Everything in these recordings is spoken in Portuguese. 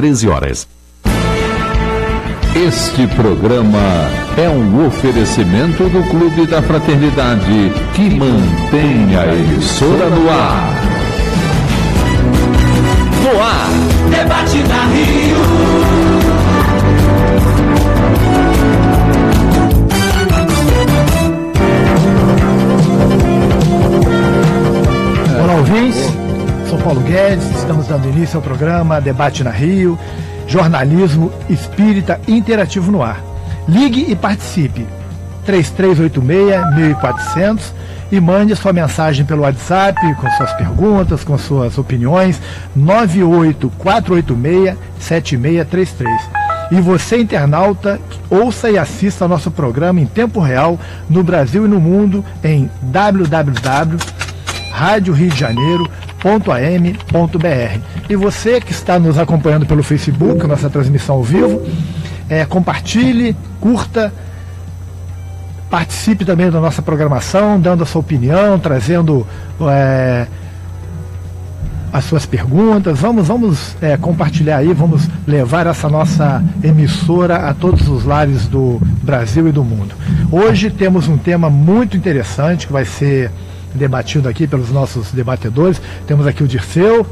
13 horas. Este programa é um oferecimento do Clube da Fraternidade, que mantém a emissora no ar. No ar, debate na Rio. Olá, ouvintes. Sou Paulo Guedes, estamos dando início ao programa Debate na Rio, jornalismo espírita interativo no ar. Ligue e participe, 3386-1400, e mande sua mensagem pelo WhatsApp, com suas perguntas, com suas opiniões, 98486-7633. E você, internauta, ouça e assista ao nosso programa em tempo real, no Brasil e no mundo, em www.radioriodejaneiro.am.br. E você que está nos acompanhando pelo Facebook, nossa transmissão ao vivo, compartilhe, curta, participe também da nossa programação, dando a sua opinião, trazendo as suas perguntas. Vamos compartilhar aí, vamos levar essa nossa emissora a todos os lares do Brasil e do mundo. Hoje temos um tema muito interessante que vai ser debatido aqui pelos nossos debatedores. Temos aqui o Dirceu,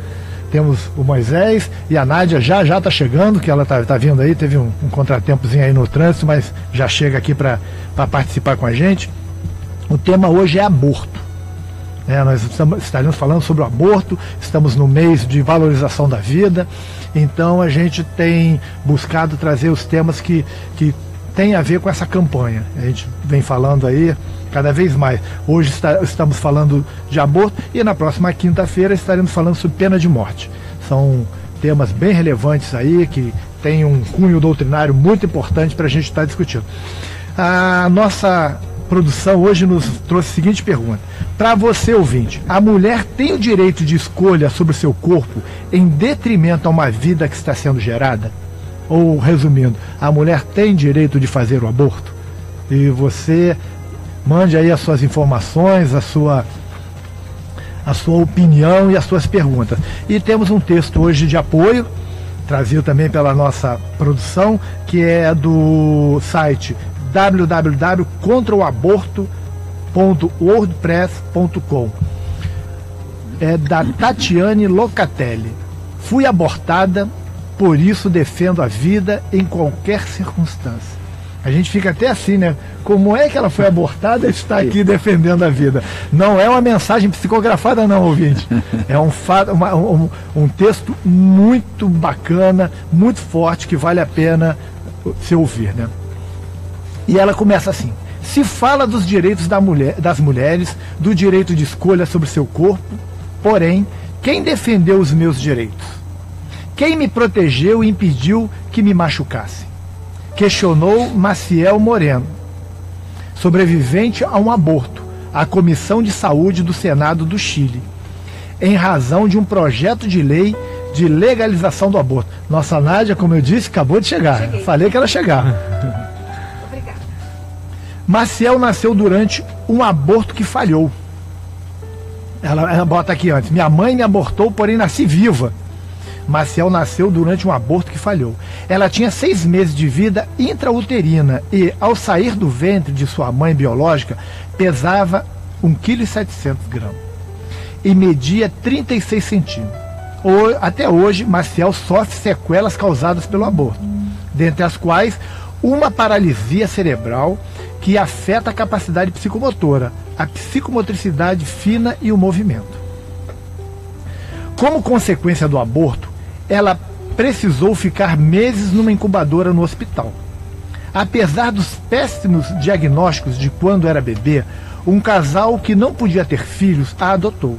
temos o Moisés e a Nádia já está chegando, que ela tá vindo aí, teve um contratempozinho aí no trânsito, mas já chega aqui para participar com a gente. O tema hoje é aborto. Nós estaremos falando sobre o aborto, estamos no mês de valorização da vida, então a gente tem buscado trazer os temas que tem a ver com essa campanha. A gente vem falando aí cada vez mais. Hoje estamos falando de aborto e na próxima quinta-feira estaremos falando sobre pena de morte. São temas bem relevantes aí, que tem um cunho doutrinário muito importante para a gente estar discutindo. A nossa produção hoje nos trouxe a seguinte pergunta: para você, ouvinte, a mulher tem o direito de escolha sobre o seu corpo em detrimento a uma vida que está sendo gerada? Ou, resumindo, a mulher tem direito de fazer o aborto? E você mande aí as suas informações, a sua opinião e as suas perguntas. E temos um texto hoje de apoio, trazido também pela nossa produção, que é do site www.contraoaborto.wordpress.com. É da Tatiane Locatelli. Fui abortada, por isso defendo a vida em qualquer circunstância. A gente fica até assim, né? Como é que ela foi abortada e está aqui defendendo a vida? Não é uma mensagem psicografada não, ouvinte. É um texto muito bacana, muito forte, que vale a pena se ouvir, né? E ela começa assim: se fala dos direitos das mulheres, do direito de escolha sobre seu corpo, porém, quem defendeu os meus direitos? Quem me protegeu e impediu que me machucasse? Questionou Maciel Moreno, sobrevivente a um aborto, à Comissão de Saúde do Senado do Chile, em razão de um projeto de lei de legalização do aborto. Nossa Nádia, como eu disse, acabou de chegar. Cheguei. Falei que ela chegava. Obrigada. Maciel nasceu durante um aborto que falhou. Ela bota aqui antes: minha mãe me abortou, porém nasci viva. Maciel nasceu durante um aborto que falhou. Ela tinha 6 meses de vida intrauterina e, ao sair do ventre de sua mãe biológica, pesava 1,7 kg e media 36 centímetros. Até hoje, Maciel sofre sequelas causadas pelo aborto, dentre as quais uma paralisia cerebral que afeta a capacidade psicomotora, a psicomotricidade fina e o movimento. Como consequência do aborto, ela precisou ficar meses numa incubadora no hospital. Apesar dos péssimos diagnósticos de quando era bebê, um casal que não podia ter filhos a adotou.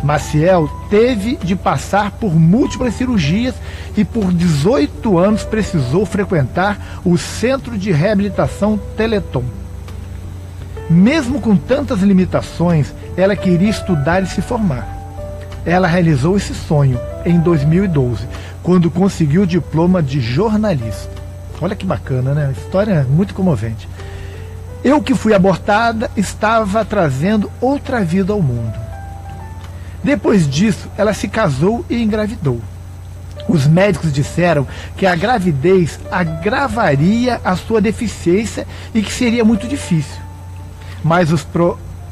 Maciel teve de passar por múltiplas cirurgias e por 18 anos precisou frequentar o Centro de Reabilitação Teleton. Mesmo com tantas limitações, ela queria estudar e se formar. Ela realizou esse sonho em 2012, quando conseguiu o diploma de jornalista. Olha que bacana, né? História muito comovente. Eu que fui abortada estava trazendo outra vida ao mundo. Depois disso, ela se casou e engravidou. Os médicos disseram que a gravidez agravaria a sua deficiência e que seria muito difícil. Mas os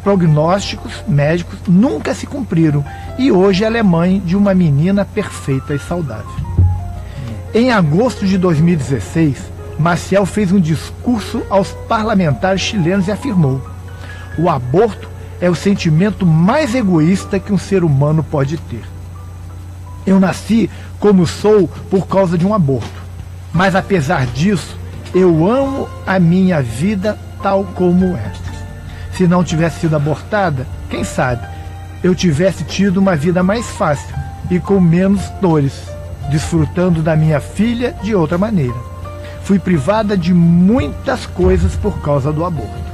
prognósticos médicos nunca se cumpriram e hoje ela é mãe de uma menina perfeita e saudável. Em agosto de 2016, Maciel fez um discurso aos parlamentares chilenos e afirmou: o aborto é o sentimento mais egoísta que um ser humano pode ter. Eu nasci como sou por causa de um aborto, mas apesar disso, eu amo a minha vida tal como é. Se não tivesse sido abortada, quem sabe, eu tivesse tido uma vida mais fácil e com menos dores, desfrutando da minha filha de outra maneira. Fui privada de muitas coisas por causa do aborto.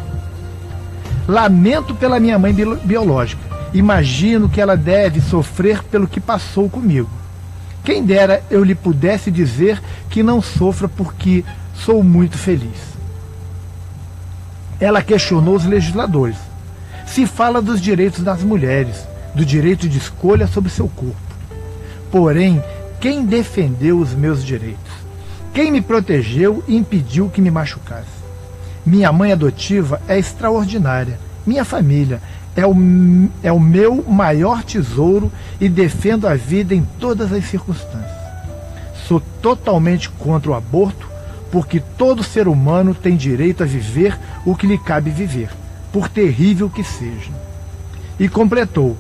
Lamento pela minha mãe biológica. Imagino que ela deve sofrer pelo que passou comigo. Quem dera eu lhe pudesse dizer que não sofra porque sou muito feliz. Ela questionou os legisladores. Se fala dos direitos das mulheres, do direito de escolha sobre seu corpo. Porém, quem defendeu os meus direitos? Quem me protegeu e impediu que me machucasse? Minha mãe adotiva é extraordinária. Minha família é o meu maior tesouro e defendo a vida em todas as circunstâncias. Sou totalmente contra o aborto, porque todo ser humano tem direito a viver o que lhe cabe viver, por terrível que seja. E completou: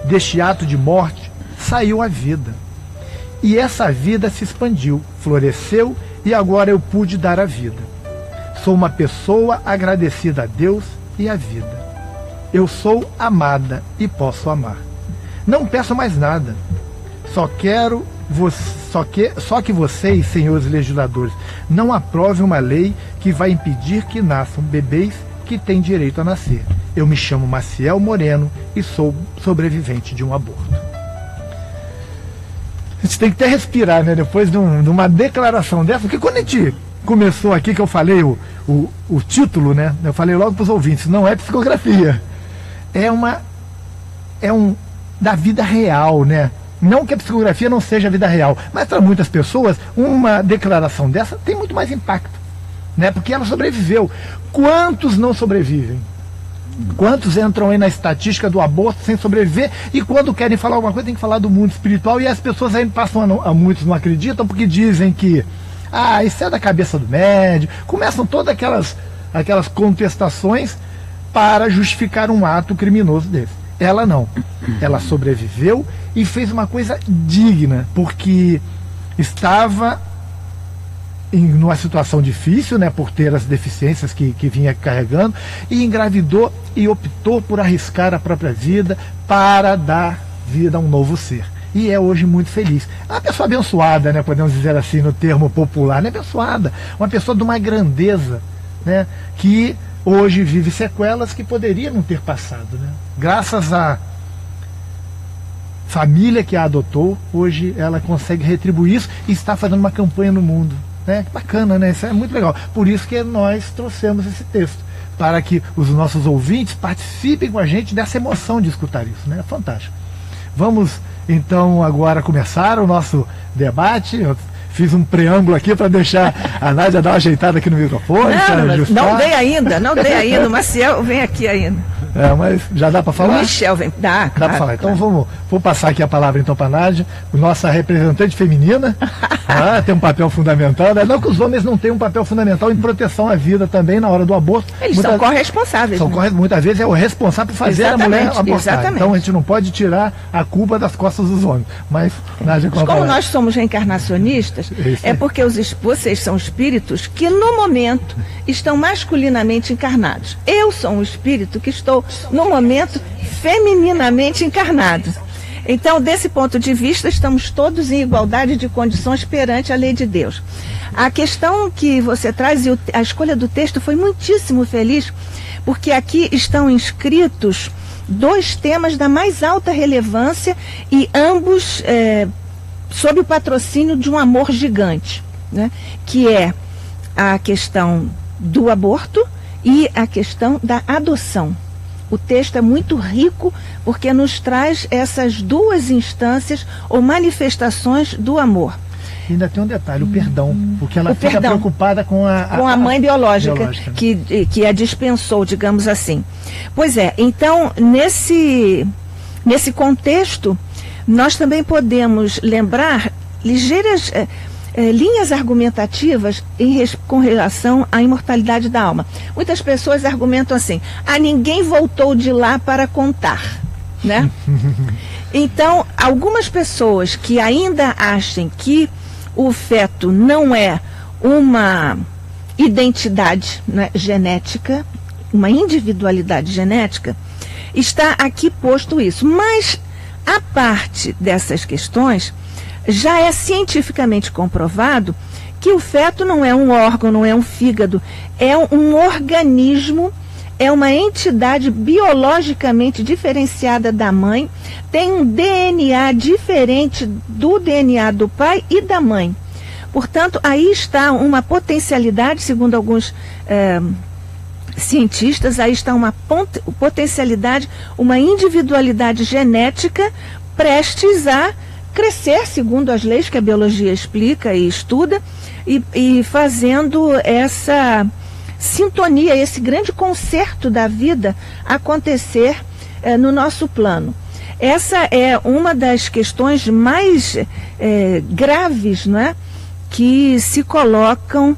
deste ato de morte saiu a vida. E essa vida se expandiu, floresceu e agora eu pude dar a vida. Sou uma pessoa agradecida a Deus e à vida. Eu sou amada e posso amar. Não peço mais nada. Só que vocês, senhores legisladores, não aprovem uma lei que vai impedir que nasçam bebês que têm direito a nascer. Eu me chamo Maciel Moreno e sou sobrevivente de um aborto. A gente tem que até respirar, né? Depois de uma declaração dessa, porque quando a gente começou aqui, que eu falei o título, né? Eu falei logo para os ouvintes, não é psicografia. É da vida real, né? Não que a psicografia não seja a vida real, mas para muitas pessoas, uma declaração dessa tem muito mais impacto, né? Porque ela sobreviveu. Quantos não sobrevivem? Quantos entram aí na estatística do aborto sem sobreviver e quando querem falar alguma coisa tem que falar do mundo espiritual e as pessoas aí passam a muitos não acreditam porque dizem que isso é da cabeça do médium. Começam todas aquelas contestações para justificar um ato criminoso desse. Ela não. Ela sobreviveu e fez uma coisa digna, porque estava numa situação difícil, né, por ter as deficiências que vinha carregando, e engravidou e optou por arriscar a própria vida para dar vida a um novo ser. E é hoje muito feliz. É uma pessoa abençoada, né, podemos dizer assim no termo popular, né, abençoada, uma pessoa de uma grandeza, né, que hoje vive sequelas que poderia não ter passado, né? Graças à família que a adotou, hoje ela consegue retribuir isso e está fazendo uma campanha no mundo. Né? Bacana, né? Isso é muito legal. Por isso que nós trouxemos esse texto, para que os nossos ouvintes participem com a gente dessa emoção de escutar isso, né? Fantástico. Vamos então agora começar o nosso debate. Eu fiz um preâmbulo aqui para deixar a Nádia dar uma ajeitada aqui no microfone. Não dei ainda, o Maciel vem aqui ainda. Mas já dá para falar? O Michel vem. Dá para falar. Então vou passar aqui a palavra então para a Nádia, nossa representante feminina. Tem um papel fundamental, né? Não que os homens não tenham um papel fundamental em proteção à vida também na hora do aborto. Eles são corresponsáveis. Muitas vezes é o responsável por fazer a mulher abortar. Exatamente. Então a gente não pode tirar a culpa das costas dos homens. Mas, Nádia, como nós somos reencarnacionistas, é porque vocês são espíritos que no momento estão masculinamente encarnados. Eu sou um espírito que estou no momento femininamente encarnado. Então, desse ponto de vista, estamos todos em igualdade de condições perante a lei de Deus. A questão que você traz e a escolha do texto foi muitíssimo feliz, porque aqui estão inscritos 2 temas da mais alta relevância e ambos sob o patrocínio de um amor gigante, né? Que é a questão do aborto e a questão da adoção. O texto é muito rico porque nos traz essas duas instâncias ou manifestações do amor. E ainda tem um detalhe, o perdão, porque ela fica preocupada com a mãe biológica. Que a dispensou, digamos assim. Pois é, então, nesse contexto, nós também podemos lembrar ligeiras linhas argumentativas com relação à imortalidade da alma. Muitas pessoas argumentam assim: ninguém voltou de lá para contar, né? Então, algumas pessoas que ainda achem que o feto não é uma identidade, né, genética, uma individualidade genética, está aqui posto isso. Mas, a parte dessas questões, já é cientificamente comprovado que o feto não é um órgão, não é um fígado, é um organismo, é uma entidade biologicamente diferenciada da mãe, tem um DNA diferente do DNA do pai e da mãe. Portanto, aí está uma potencialidade, segundo alguns cientistas, aí está uma potencialidade, uma individualidade genética prestes a crescer, segundo as leis que a biologia explica e estuda, e fazendo essa sintonia, esse grande concerto da vida acontecer no nosso plano. Essa é uma das questões mais graves, não é, que se colocam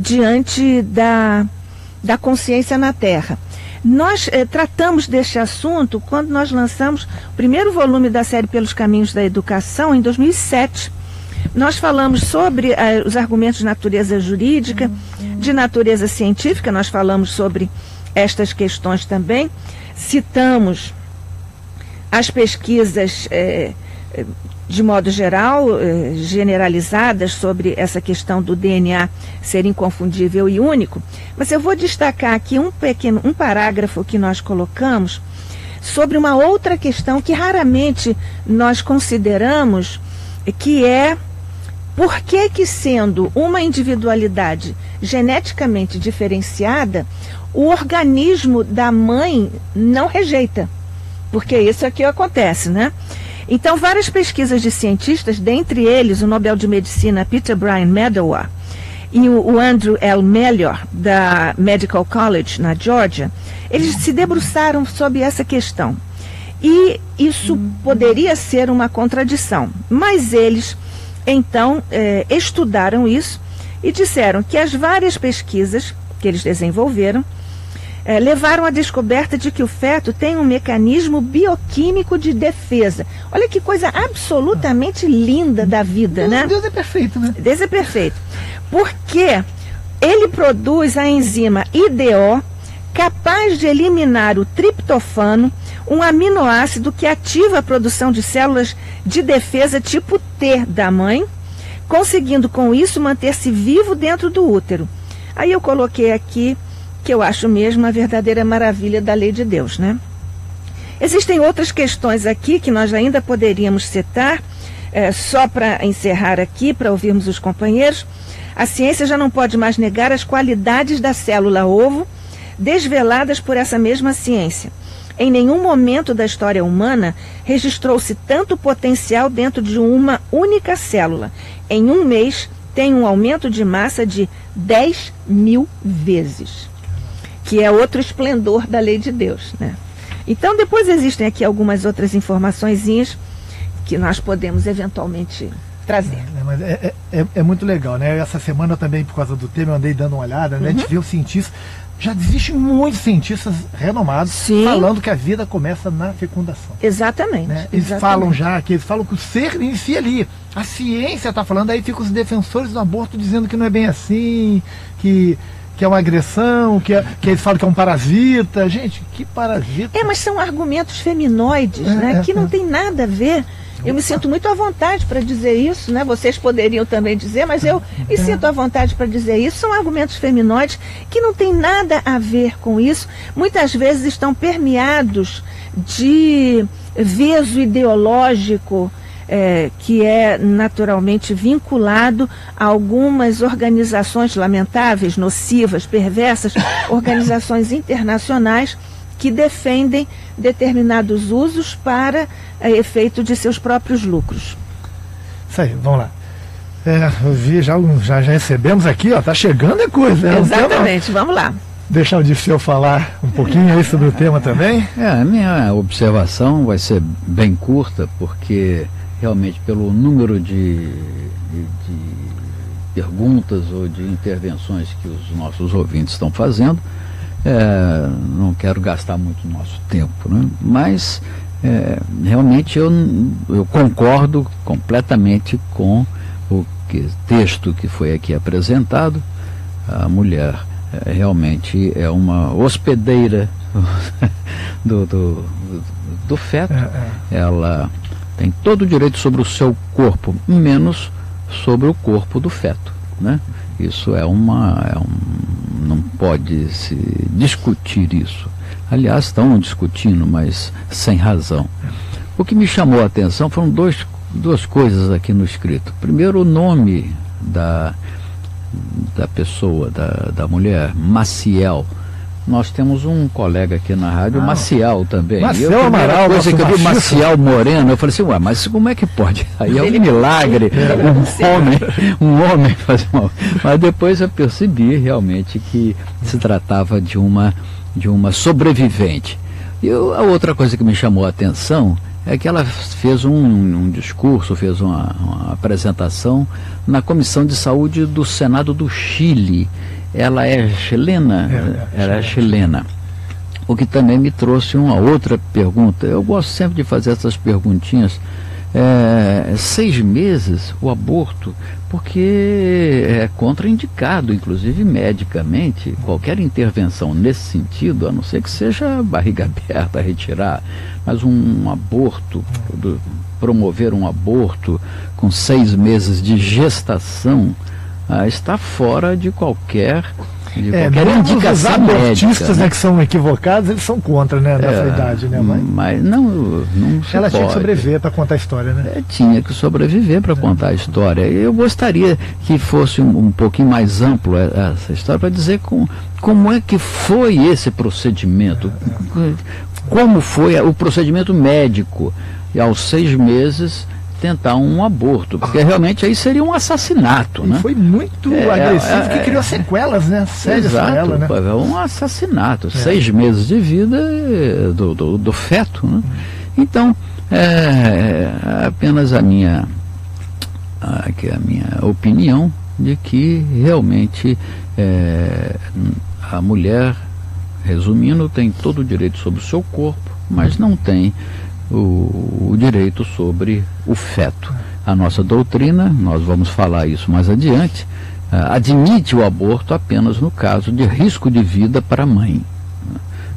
diante da consciência na Terra. Nós tratamos deste assunto quando nós lançamos o primeiro volume da série Pelos Caminhos da Educação, em 2007. Nós falamos sobre os argumentos de natureza jurídica, de natureza científica, nós falamos sobre estas questões também. Citamos as pesquisas de modo geral, generalizadas sobre essa questão do DNA ser inconfundível e único, mas eu vou destacar aqui um parágrafo que nós colocamos sobre uma outra questão que raramente nós consideramos, que é por que sendo uma individualidade geneticamente diferenciada, o organismo da mãe não rejeita, porque isso aqui acontece, né? Então, várias pesquisas de cientistas, dentre eles o Nobel de Medicina Peter Brian Medawar e o Andrew L. Mellor, da Medical College, na Geórgia, eles se debruçaram sobre essa questão. E isso poderia ser uma contradição, mas eles, então, estudaram isso e disseram que as várias pesquisas que eles desenvolveram levaram à descoberta de que o feto tem um mecanismo bioquímico de defesa. Olha que coisa absolutamente linda da vida, né? Deus é perfeito, né? Deus é perfeito. Porque ele produz a enzima IDO, capaz de eliminar o triptofano, um aminoácido que ativa a produção de células de defesa tipo T da mãe, conseguindo com isso manter-se vivo dentro do útero. Aí eu coloquei aqui que eu acho mesmo a verdadeira maravilha da lei de Deus, né? Existem outras questões aqui que nós ainda poderíamos citar, só para encerrar aqui, para ouvirmos os companheiros. A ciência já não pode mais negar as qualidades da célula ovo, desveladas por essa mesma ciência. Em nenhum momento da história humana registrou-se tanto potencial dentro de uma única célula. Em um mês, tem um aumento de massa de 10.000 vezes. Que é outro esplendor da lei de Deus, né? Então, depois existem aqui algumas outras informaçõezinhas que nós podemos eventualmente trazer. Mas é muito legal, né? Essa semana também, por causa do tema, eu andei dando uma olhada, né? A gente viu cientistas, já existem muitos cientistas renomados, sim, falando que a vida começa na fecundação. Exatamente. Né? Eles falam que o ser inicia ali. A ciência está falando, aí ficam os defensores do aborto dizendo que não é bem assim, que é uma agressão, que eles falam que é um parasita. Gente, que parasita? Mas são argumentos feminoides, né? Que não tem nada a ver. Eu me sinto muito à vontade para dizer isso, né? Vocês poderiam também dizer, mas eu me sinto à vontade para dizer isso. São argumentos feminoides que não tem nada a ver com isso. Muitas vezes estão permeados de veso ideológico, que é naturalmente vinculado a algumas organizações lamentáveis, nocivas, perversas, organizações internacionais que defendem determinados usos para efeito de seus próprios lucros. Isso aí, vamos lá. Eu vi, já recebemos aqui, ó, tá chegando a coisa. Né? Exatamente, vamos lá. Deixar o Dirceu falar um pouquinho aí sobre o tema também. A minha observação vai ser bem curta, porque realmente pelo número de perguntas ou de intervenções que os nossos ouvintes estão fazendo, não quero gastar muito nosso tempo, né? Mas realmente eu concordo completamente com o texto que foi aqui apresentado. A mulher realmente é uma hospedeira do feto. Ela tem todo o direito sobre o seu corpo, menos sobre o corpo do feto, né? Isso não pode se discutir isso. Aliás, estão discutindo, mas sem razão. O que me chamou a atenção foram duas coisas aqui no escrito. Primeiro, o nome da pessoa, da mulher, Maciel. Nós temos um colega aqui na rádio, Maciel também. Maciel Amaral, coisa que eu vi, Maciel Moreno, eu falei assim, mas como é que pode? Aí é um milagre, um homem fazer mal. Mas depois eu percebi realmente que se tratava de uma sobrevivente. E a outra coisa que me chamou a atenção é que ela fez um discurso, fez uma apresentação na Comissão de Saúde do Senado do Chile. Ela é chilena? Ela é chilena. O que também me trouxe uma outra pergunta. Eu gosto sempre de fazer essas perguntinhas. 6 meses o aborto, porque é contraindicado, inclusive medicamente, qualquer intervenção nesse sentido, a não ser que seja barriga aberta, retirar, mas um aborto, promover um aborto com 6 meses de gestação, está fora de qualquer indicação os abortistas, né, que são equivocados, eles são contra, né, nessa idade, né, mas não se ela pode. Tinha que sobreviver para contar a história, né? Tinha que sobreviver para contar a história. Eu gostaria que fosse um pouquinho mais amplo essa história, para dizer como é que foi esse procedimento, como foi o procedimento médico, e aos 6 meses tentar um aborto, porque realmente aí seria um assassinato, né? Foi muito agressivo, que criou sequelas, né? Sérias para ela, né? É um assassinato, 6 meses de vida do feto, né? Então, apenas a minha opinião de que realmente a mulher, resumindo, tem todo o direito sobre o seu corpo, mas não tem o direito sobre o feto. A nossa doutrina, nós vamos falar isso mais adiante, admite o aborto apenas no caso de risco de vida para a mãe.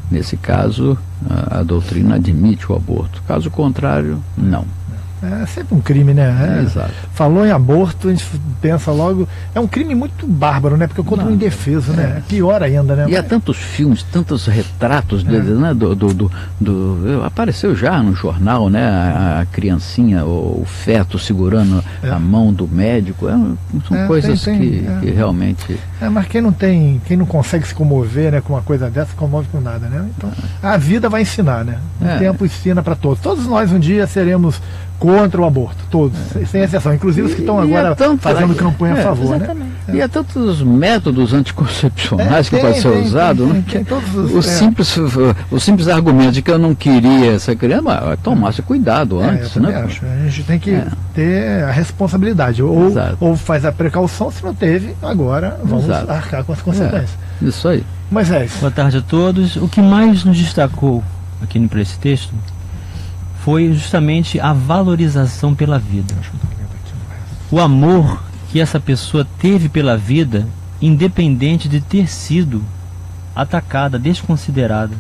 Nesse caso, a doutrina admite o aborto. Caso contrário, não. É sempre um crime, né? Exato. Falou em aborto, a gente pensa logo. É um crime muito bárbaro, né? Porque é contra um indefeso, né? É pior ainda, né? E há tantos filmes, tantos retratos deles, né? Apareceu já no jornal, né? A criancinha, o feto segurando a mão do médico. São coisas que realmente. Mas quem não consegue se comover, né, com uma coisa dessa, se comove com nada, né? Então, a vida vai ensinar, né? O tempo ensina para todos. Todos nós um dia seremos contra o aborto, todos, sem exceção, inclusive os que estão agora fazendo campanha a favor, né? E há tantos métodos anticoncepcionais que podem ser usados, né? O simples argumento de que eu não queria essa criança, tomasse cuidado antes, né? Acho. A gente tem que ter a responsabilidade, ou faz a precaução, se não teve, agora vamos arcar com as consequências. Isso aí. Mas é isso. Boa tarde a todos. O que mais nos destacou aqui para esse texto foi justamente a valorização pela vida. O amor que essa pessoa teve pela vida, independente de ter sido atacada, desconsiderada.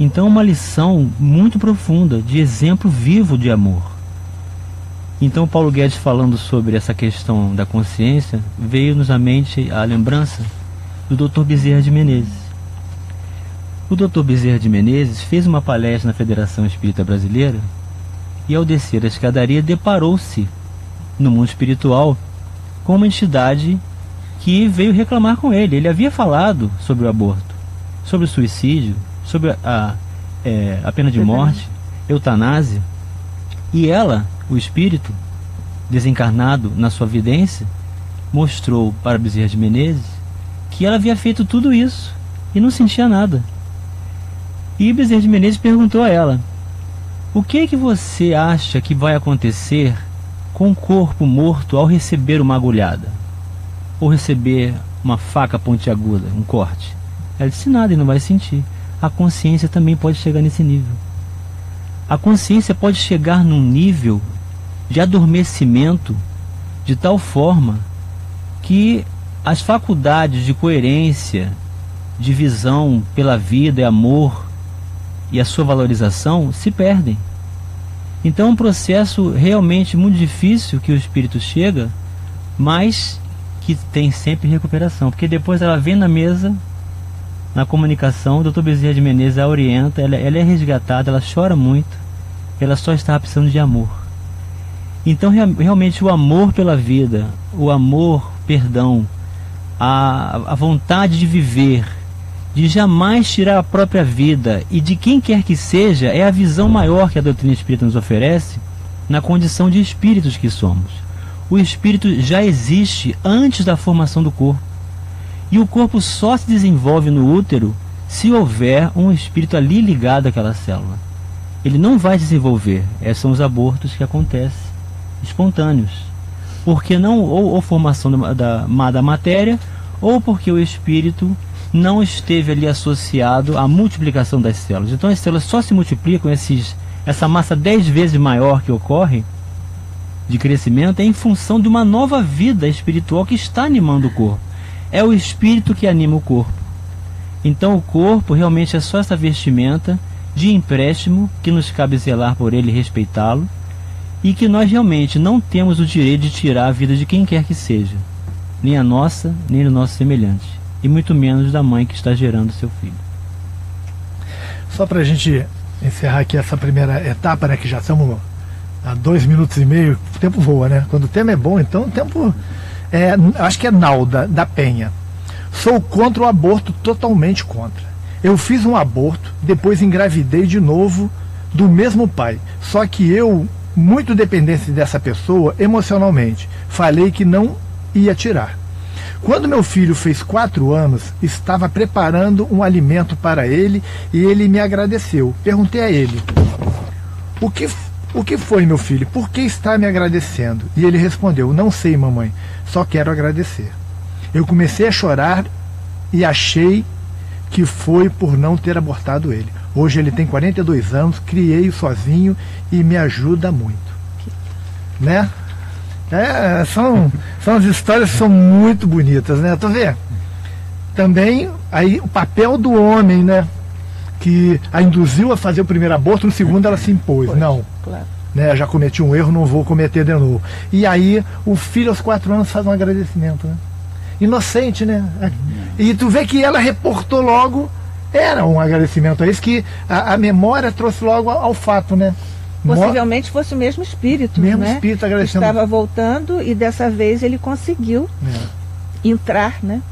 Então, uma lição muito profunda, de exemplo vivo de amor. Então, Paulo Guedes, falando sobre essa questão da consciência, veio-nos à mente a lembrança do Dr. Bezerra de Menezes. O Dr. Bezerra de Menezes fez uma palestra na Federação Espírita Brasileira e, ao descer a escadaria, deparou-se no mundo espiritual com uma entidade que veio reclamar com ele. Ele havia falado sobre o aborto, sobre o suicídio, sobre a pena de morte, eutanásia, e ela, o espírito desencarnado na sua vidência, mostrou para Bezerra de Menezes que ela havia feito tudo isso e não sentia nada. E Bezerra de Menezes perguntou a ela: o que você acha que vai acontecer com o corpo morto ao receber uma agulhada? Ou receber uma faca pontiaguda, um corte? Ela disse: nada, e não vai sentir. A consciência também pode chegar nesse nível. A consciência pode chegar num nível de adormecimento de tal forma que as faculdades de coerência, de visão pela vida e amor e a sua valorização se perdem. Então é um processo realmente muito difícil que o espírito chega, mas que tem sempre recuperação, porque depois ela vem na mesa, na comunicação, o Dr. Bezerra de Menezes a orienta, ela é resgatada, ela chora muito, ela só está precisando de amor. Então realmente o amor pela vida, o amor, perdão, a vontade de viver, de jamais tirar a própria vida e de quem quer que seja, é a visão maior que a doutrina espírita nos oferece na condição de espíritos que somos. O espírito já existe antes da formação do corpo. E o corpo só se desenvolve no útero se houver um espírito ali ligado àquela célula. Ele não vai desenvolver. Esses são os abortos que acontecem espontâneos. Porque não, ou formação da matéria, ou porque o espírito não esteve ali associado à multiplicação das células. Então as células só se multiplicam, essa massa 10 vezes maior que ocorre de crescimento é em função de uma nova vida espiritual que está animando o corpo. É o espírito que anima o corpo. Então o corpo realmente é só essa vestimenta de empréstimo que nos cabe zelar por ele e respeitá-lo, e que nós realmente não temos o direito de tirar a vida de quem quer que seja, nem a nossa, nem do nosso semelhante, e muito menos da mãe que está gerando seu filho. Só para a gente encerrar aqui essa primeira etapa, né, que já estamos há 2 minutos e meio, o tempo voa, né? Quando o tema é bom, então o tempo... acho que é Nalda, da Penha. Sou contra o aborto, totalmente contra. Eu fiz um aborto, depois engravidei de novo do mesmo pai. Só que eu, muito dependente dessa pessoa emocionalmente, falei que não ia tirar. Quando meu filho fez 4 anos, estava preparando um alimento para ele e ele me agradeceu. Perguntei a ele: o que foi, meu filho? Por que está me agradecendo? E ele respondeu: não sei, mamãe, só quero agradecer. Eu comecei a chorar e achei que foi por não ter abortado ele. Hoje ele tem 42 anos, criei-o sozinho e me ajuda muito. Né? São as histórias que são muito bonitas, né? Tu vê? Também aí, o papel do homem, né? Que a induziu a fazer o primeiro aborto, no segundo ela se impôs. Não. Claro. Né, já cometi um erro, não vou cometer de novo. E aí o filho aos 4 anos faz um agradecimento, né? Inocente, né? E tu vê que ela reportou logo, era um agradecimento a isso, que a memória trouxe logo ao fato, né? Possivelmente fosse o mesmo espírito, né? Espírito agradecendo. Estava voltando e dessa vez ele conseguiu entrar, né?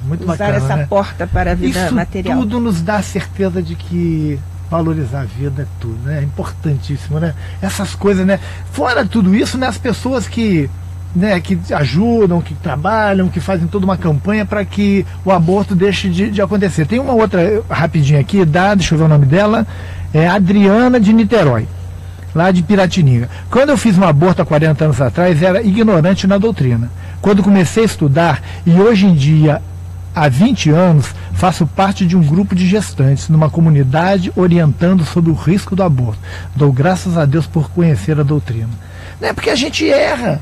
Muito usar bacana, essa porta para a vida isso material. Tudo nos dá a certeza de que valorizar a vida é tudo, né? É importantíssimo, né? Essas coisas, né? Fora tudo isso, né? As pessoas que ajudam, que trabalham, que fazem toda uma campanha para que o aborto deixe de acontecer. Tem uma outra rapidinho aqui, deixa eu ver o nome dela, é Adriana de Niterói, lá de Piratininga. Quando eu fiz um aborto há 40 anos atrás, era ignorante na doutrina. Quando comecei a estudar, e hoje em dia, há 20 anos, faço parte de um grupo de gestantes, numa comunidade orientando sobre o risco do aborto. Dou graças a Deus por conhecer a doutrina. Né? Porque a gente erra.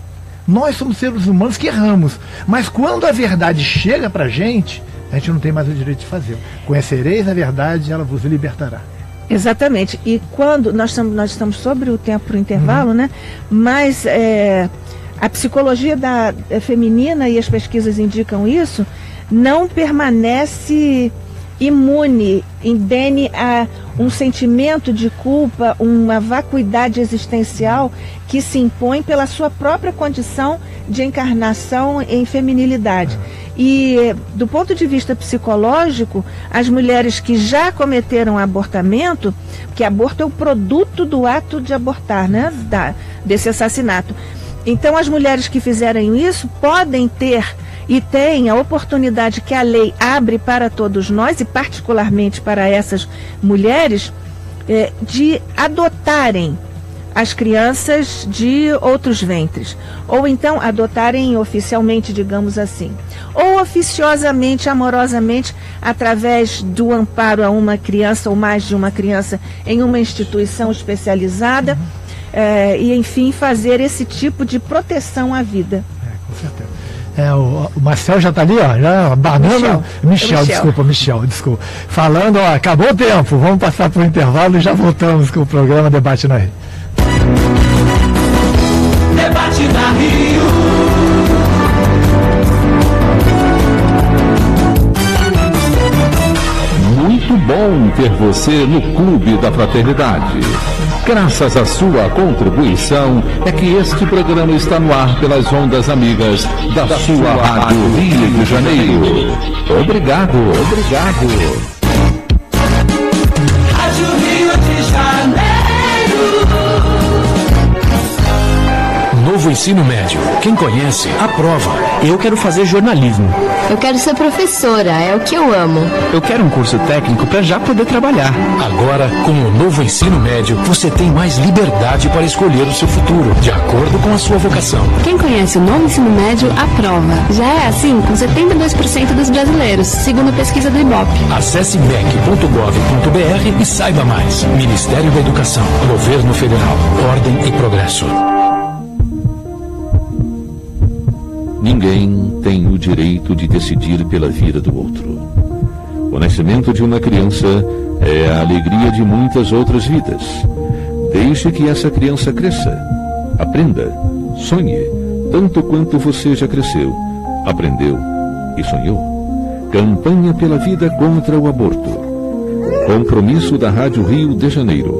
Nós somos seres humanos que erramos. Mas quando a verdade chega para a gente não tem mais o direito de fazer. Conhecereis a verdade, ela vos libertará. Exatamente. E quando nós estamos sobre o tempo para o intervalo, né? Mas a psicologia feminina, e as pesquisas indicam isso, não permanece imune, indene a um sentimento de culpa, uma vacuidade existencial que se impõe pela sua própria condição de encarnação em feminilidade. E, do ponto de vista psicológico, as mulheres que já cometeram abortamento, porque aborto é o produto do ato de abortar, né? Desse assassinato. Então, as mulheres que fizeram isso podem ter e têm a oportunidade que a lei abre para todos nós, e particularmente para essas mulheres, de adotarem as crianças de outros ventres, ou então adotarem oficialmente, digamos assim, ou oficiosamente, amorosamente, através do amparo a uma criança ou mais de uma criança em uma instituição especializada, e enfim, fazer esse tipo de proteção à vida. Com certeza. O Marcel já está ali, ó, já banana. Michel, desculpa. Falando, ó, acabou o tempo, vamos passar para o intervalo e já voltamos com o programa Debate na Rio. Debate na Rio. Muito bom ter você no Clube da Fraternidade. Graças à sua contribuição é que este programa está no ar pelas ondas amigas da sua Rádio Rio de Janeiro. Obrigado. Rádio Rio de Janeiro. Novo ensino médio. Quem conhece, aprova. Eu quero fazer jornalismo. Eu quero ser professora, é o que eu amo. Eu quero um curso técnico para já poder trabalhar. Agora, com o novo ensino médio, você tem mais liberdade para escolher o seu futuro, de acordo com a sua vocação. Quem conhece o novo ensino médio, aprova. Já é assim com 72% dos brasileiros, segundo a pesquisa do Ibope. Acesse mec.gov.br e saiba mais. Ministério da Educação, Governo Federal, Ordem e Progresso. Ninguém tem o direito de decidir pela vida do outro. O nascimento de uma criança é a alegria de muitas outras vidas. Deixe que essa criança cresça, aprenda, sonhe, tanto quanto você já cresceu, aprendeu e sonhou. Campanha pela vida contra o aborto. Compromisso da Rádio Rio de Janeiro,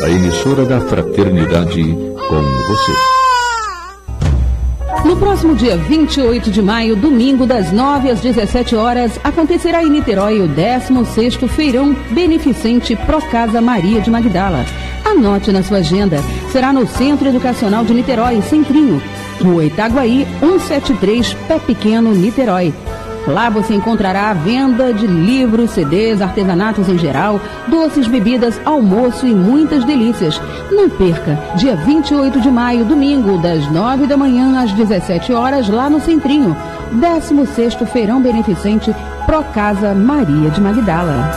a emissora da fraternidade com você. No próximo dia 28 de maio, domingo, das 9 às 17 horas, acontecerá em Niterói o 16º Feirão Beneficente Procasa Maria de Magdala. Anote na sua agenda. Será no Centro Educacional de Niterói, Centrinho, Rua Itaguaí, 173, Pé Pequeno, Niterói. Lá você encontrará a venda de livros, CDs, artesanatos em geral, doces, bebidas, almoço e muitas delícias. Não perca, dia 28 de maio, domingo, das 9 da manhã às 17 horas, lá no Centrinho, 16º Feirão Beneficente Procasa Maria de Magdala.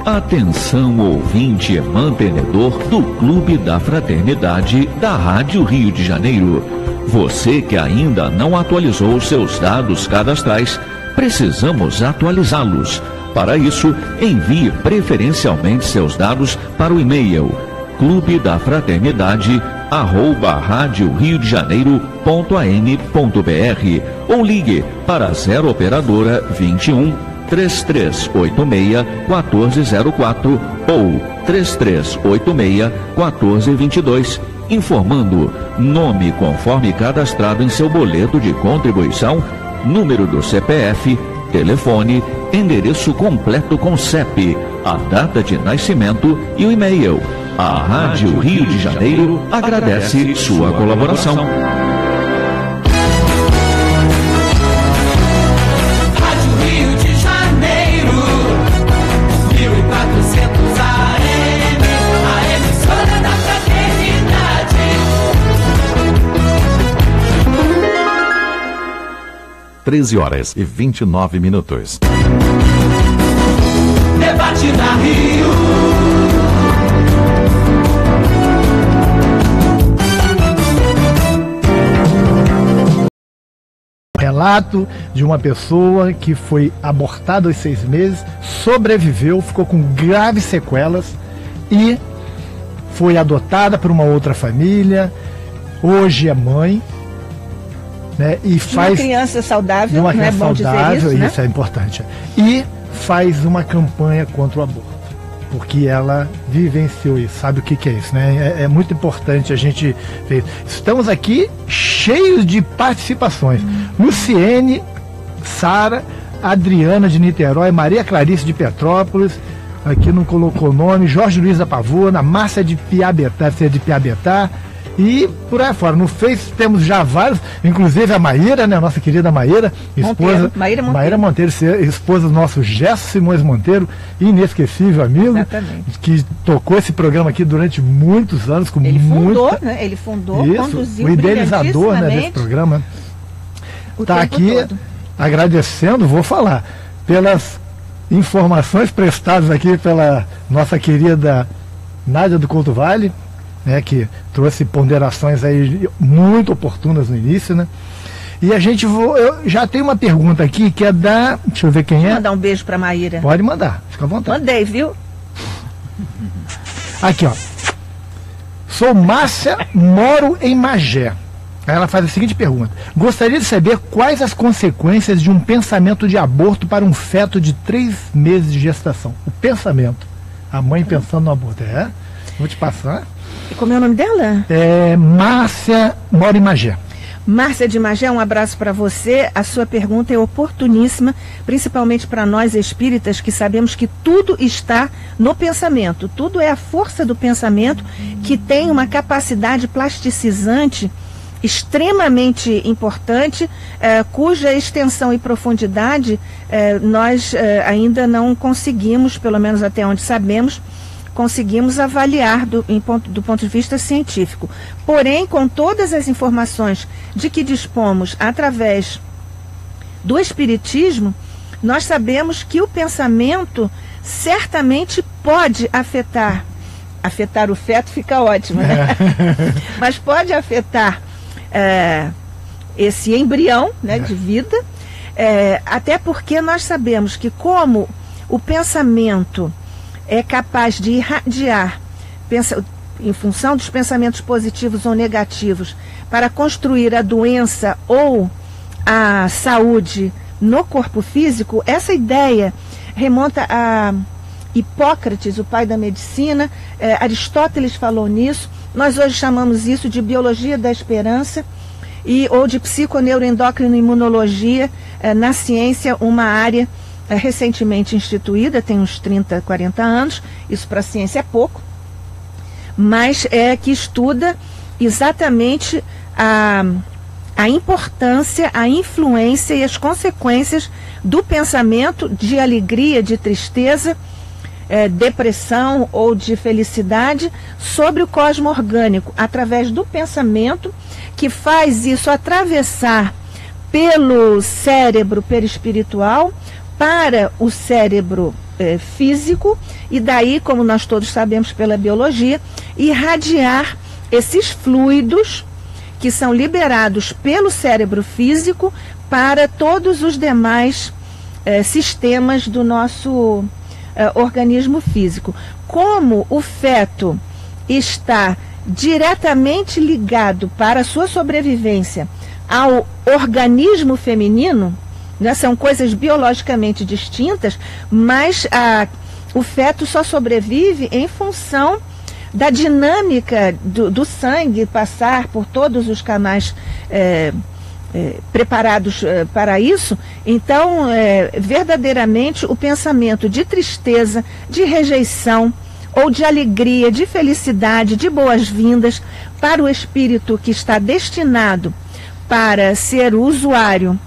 Atenção, ouvinte e mantenedor do Clube da Fraternidade da Rádio Rio de Janeiro. Você que ainda não atualizou seus dados cadastrais, precisamos atualizá-los. Para isso, envie preferencialmente seus dados para o e-mail clubedaFraternidade@radioriodejaneiro.am.br ou ligue para 0 operadora 21 3386 1404 ou 3386 1422. Informando nome conforme cadastrado em seu boleto de contribuição, número do CPF, telefone, endereço completo com CEP, a data de nascimento e o e-mail. A Rádio Rio de Janeiro agradece sua colaboração. horas e 29 minutos. Debate na Rio. Relato de uma pessoa que foi abortada aos 6 meses, sobreviveu, ficou com graves sequelas e foi adotada por uma outra família. Hoje é mãe. né? E faz uma criança saudável, uma criança não é bom saudável, dizer isso, né? Isso é importante. E faz uma campanha contra o aborto, porque ela vivenciou isso, sabe o que é isso, né? É muito importante a gente ver. Estamos aqui cheios de participações. Luciene, Sara, Adriana de Niterói, Maria Clarice de Petrópolis, aqui não colocou o nome, Jorge Luiz da Pavuna, Márcia de Piabetá, e por aí fora. No Face temos já vários, inclusive a Maíra, né, nossa querida Maíra, esposa Maíra Monteiro, esposa do nosso Gerson Simões Monteiro, inesquecível amigo. Exatamente. Que tocou esse programa aqui durante muitos anos. Ele fundou, conduziu o idealizador, né, desse programa. Está aqui todo agradecendo, vou falar, pelas informações prestadas aqui pela nossa querida Nádia do Couto Vale, né, que trouxe ponderações aí muito oportunas no início, né? E a gente eu já tenho uma pergunta aqui que é da, deixa eu ver quem é. Mandar um beijo para Maíra. Pode mandar, fica à vontade. Mandei, viu? Aqui, ó. Sou Márcia, moro em Magé. Aí ela faz a seguinte pergunta: gostaria de saber quais as consequências de um pensamento de aborto para um feto de 3 meses de gestação. O pensamento. A mãe pensando no aborto. Vou te passar. E como é o nome dela? Márcia, mora em Magé. Márcia de Magé, um abraço para você. A sua pergunta é oportuníssima, principalmente para nós espíritas que sabemos que tudo está no pensamento. Tudo é a força do pensamento que tem uma capacidade plasticizante extremamente importante, cuja extensão e profundidade nós ainda não conseguimos, pelo menos até onde sabemos, conseguimos avaliar do ponto de vista científico. Porém, com todas as informações de que dispomos através do Espiritismo, nós sabemos que o pensamento certamente pode afetar o feto, fica ótimo, né? Mas pode afetar esse embrião, né, de vida, até porque nós sabemos que como o pensamento é capaz de irradiar, em função dos pensamentos positivos ou negativos, para construir a doença ou a saúde no corpo físico, essa ideia remonta a Hipócrates, o pai da medicina. Aristóteles falou nisso. Nós hoje chamamos isso de biologia da esperança ou de psiconeuroendócrino-imunologia, na ciência, uma área recentemente instituída, tem uns 30, 40 anos, isso para a ciência é pouco, mas que estuda exatamente a importância, a influência e as consequências do pensamento de alegria, de tristeza, depressão ou de felicidade sobre o cosmo orgânico, através do pensamento, que faz isso atravessar pelo cérebro perispiritual para o cérebro físico, e daí, como nós todos sabemos pela biologia, irradiar esses fluidos que são liberados pelo cérebro físico para todos os demais sistemas do nosso organismo físico. Como o feto está diretamente ligado para a sua sobrevivência ao organismo feminino, né, são coisas biologicamente distintas, mas o feto só sobrevive em função da dinâmica do sangue passar por todos os canais preparados para isso. Então, verdadeiramente, o pensamento de tristeza, de rejeição, ou de alegria, de felicidade, de boas-vindas para o espírito que está destinado para ser o usuário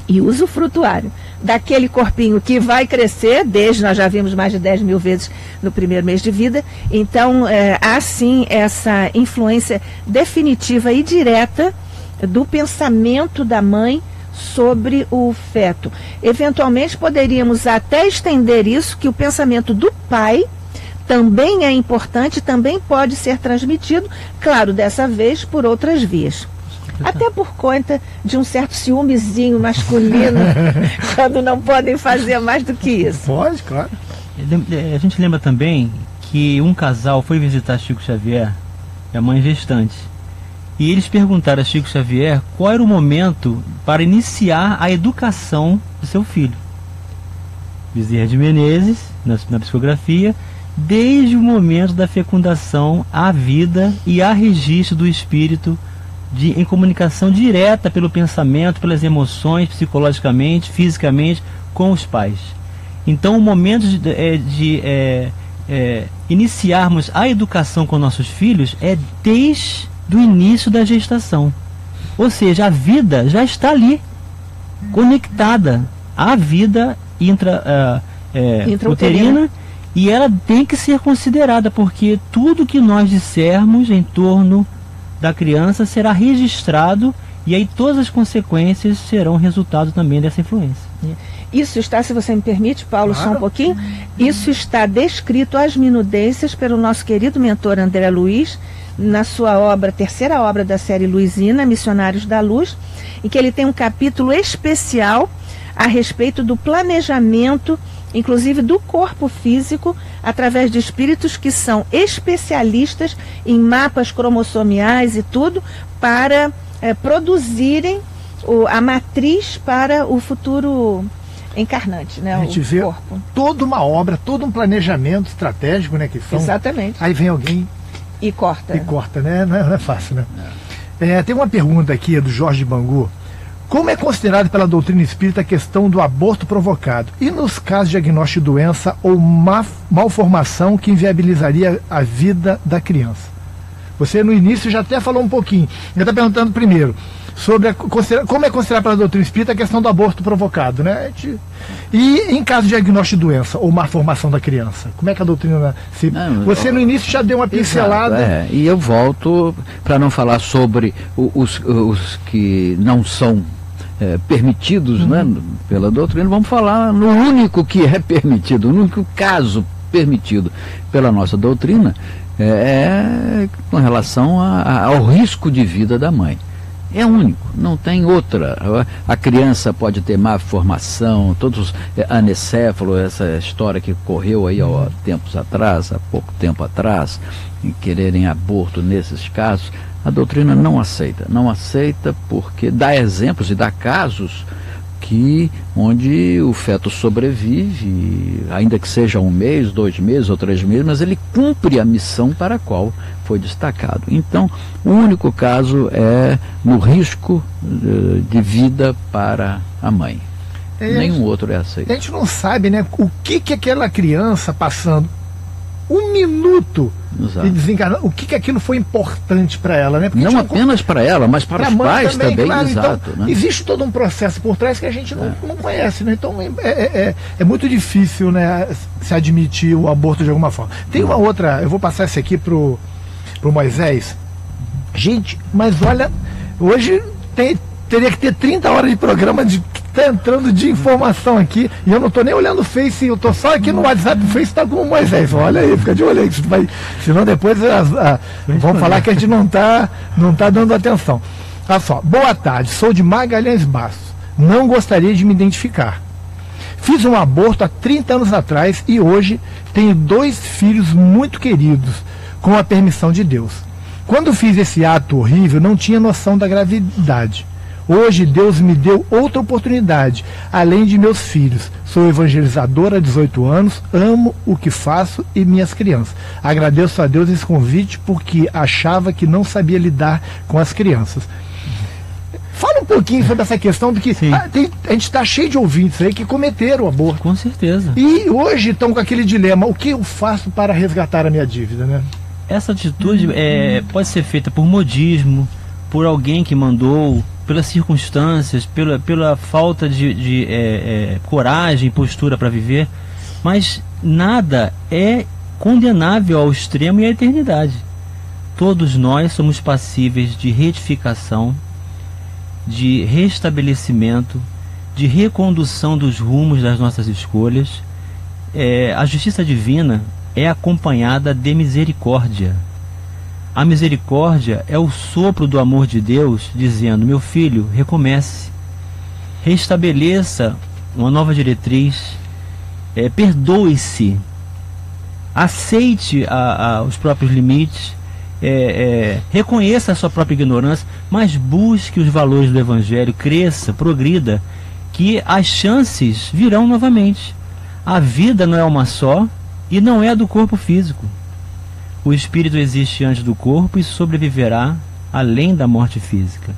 e usufrutuário daquele corpinho que vai crescer, nós já vimos mais de 10 mil vezes no primeiro mês de vida. Então, há sim essa influência definitiva e direta do pensamento da mãe sobre o feto. Eventualmente poderíamos até estender isso, que o pensamento do pai também é importante, também pode ser transmitido, claro, dessa vez por outras vias. Até por conta de um certo ciúmezinho masculino, quando não podem fazer mais do que isso. Pode, claro. A gente lembra também que um casal foi visitar Chico Xavier, e a mãe gestante. e eles perguntaram a Chico Xavier qual era o momento para iniciar a educação do seu filho. Bezerra de Menezes, na psicografia, desde o momento da fecundação, a vida e a registro do espírito em comunicação direta pelo pensamento, pelas emoções, psicologicamente, fisicamente, com os pais. Então, o momento de iniciarmos a educação com nossos filhos é desde o início da gestação. Ou seja, a vida já está ali, conectada à vida intrauterina, e ela tem que ser considerada, porque tudo que nós dissermos em torno da criança será registrado, e aí todas as consequências serão resultado também dessa influência. Isso está, se você me permite, Paulo, só um pouquinho, isso está descrito às minudências pelo nosso querido mentor André Luiz, na sua obra, terceira obra da série Luizina, Missionários da Luz, em que ele tem um capítulo especial a respeito do planejamento, inclusive do corpo físico, através de espíritos que são especialistas em mapas cromossomiais e tudo, para produzirem a matriz para o futuro encarnante, né? A gente vê corpo. Toda uma obra, todo um planejamento estratégico, né? Que são... Exatamente. Aí vem alguém e corta. E corta, né? Não é fácil, né? Tem uma pergunta aqui do Jorge Bangu. Como é considerado pela doutrina espírita a questão do aborto provocado? E nos casos de diagnóstico de doença ou malformação que inviabilizaria a vida da criança? Você no início já até falou um pouquinho. Ele está perguntando primeiro sobre como é considerado pela doutrina espírita a questão do aborto provocado, né? E em caso de diagnóstico de doença ou malformação da criança, como é que a doutrina... Você no início já deu uma pincelada. Exato, e eu volto para não falar sobre os que não são permitidos, né, pela doutrina. Vamos falar no único que é permitido, no único caso permitido pela nossa doutrina, com relação ao risco de vida da mãe. É único, não tem outra. A criança pode ter má formação, todos anencéfalo, essa história que correu aí há pouco tempo atrás, em quererem aborto nesses casos. A doutrina não aceita porque dá exemplos e dá casos onde o feto sobrevive, ainda que seja 1 mês, 2 meses ou 3 meses, mas ele cumpre a missão para a qual foi destacado. Então, o único caso é no risco de vida para a mãe. Nenhum outro é aceito. A gente não sabe, né, o que aquela criança passando 1 minuto de desencarnar, o que aquilo foi importante para ela, né? Porque não apenas para ela, mas para os pais também, claro. Exato, então, né? Existe todo um processo por trás que a gente não conhece, né? Então é muito difícil, né, se admitir o aborto de alguma forma. Tem uma outra, eu vou passar essa aqui pro Moisés. Gente, mas olha, hoje teria que ter 30 horas de programa tá entrando de informação aqui, e eu não tô nem olhando o Face, eu tô só aqui no WhatsApp, o Face tá com o Moisés, olha aí, fica de olho aí, senão depois vamos falar que a gente não tá dando atenção. Olha só, boa tarde, sou de Magalhães Bastos, não gostaria de me identificar. Fiz um aborto há 30 anos atrás e hoje tenho 2 filhos muito queridos, com a permissão de Deus. Quando fiz esse ato horrível, não tinha noção da gravidade. Hoje Deus me deu outra oportunidade, além de meus filhos. Sou evangelizadora há 18 anos, amo o que faço e minhas crianças. Agradeço a Deus esse convite porque achava que não sabia lidar com as crianças. Fala um pouquinho sobre essa questão de que a gente está cheio de ouvintes aí que cometeram o aborto. Com certeza. E hoje estão com aquele dilema, o que eu faço para resgatar a minha dívida, né? Essa atitude pode ser feita por modismo, por alguém que mandou, pelas circunstâncias, pela falta de coragem e postura para viver, mas nada é condenável ao extremo e à eternidade. Todos nós somos passíveis de retificação, de restabelecimento, de recondução dos rumos das nossas escolhas. A justiça divina é acompanhada de misericórdia. A misericórdia é o sopro do amor de Deus, dizendo: meu filho, recomece, restabeleça uma nova diretriz, perdoe-se, aceite os próprios limites, reconheça a sua própria ignorância, mas busque os valores do Evangelho, cresça, progrida, que as chances virão novamente. A vida não é uma só e não é do corpo físico. O espírito existe antes do corpo e sobreviverá além da morte física.